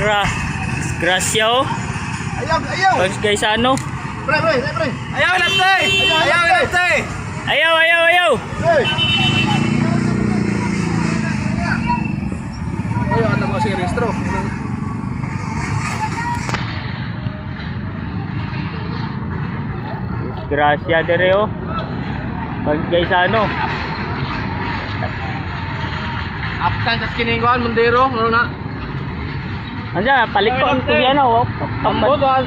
Grasya oh. Ayaw, ayaw. Pag guys ano? Pre. Ayaw, lantay! Ayaw, lantay! Ayaw. Hey. Ayaw, ata mo si Restro. Grasya dire oh. Pag guys ano? Aptan sa skininguan, Mondero. Ano na? Anja palikon ko yan oh. Tambodan.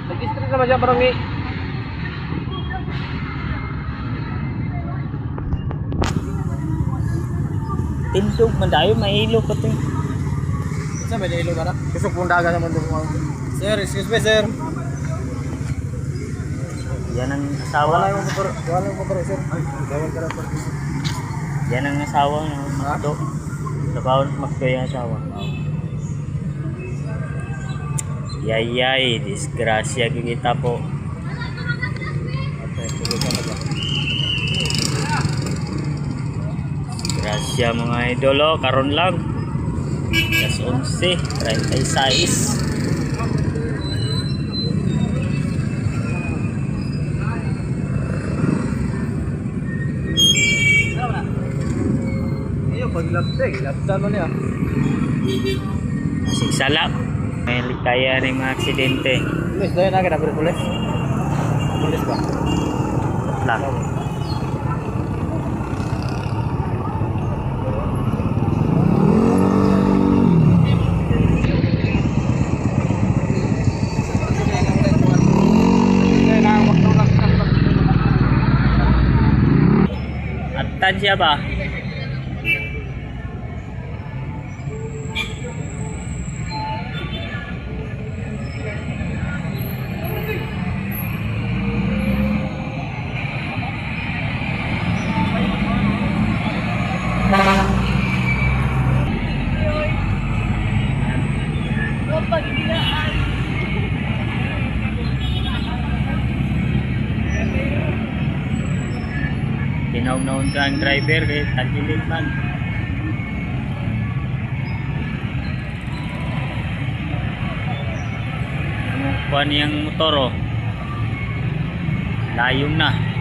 Nag-district naman siya parang ni. Tindog man dayo mahilo ka to. Sa may ilo ka na? Kusog pong daga naman doon mo. Sir, excuse me, sir. Yan ang asawa. Wala yung motor, sir. Ay, gawin ka lang. Yan ang asawa ng Makdo. Trabaho Makdo yung asawa. Yay, disgrasya kita po. Disgrasya mga idolo, karon lang. Alas 11, 36. Ayaw, paglaptan mo niya. Sigsala. May likaya ng mga aksidente. Pulis, doon na kita, pulis. Pulis ba? Lang. Atan siya ba? Tinaw-naon sa ang driver kaya tagilid man. Ano pa niyang motor oh. Layong na.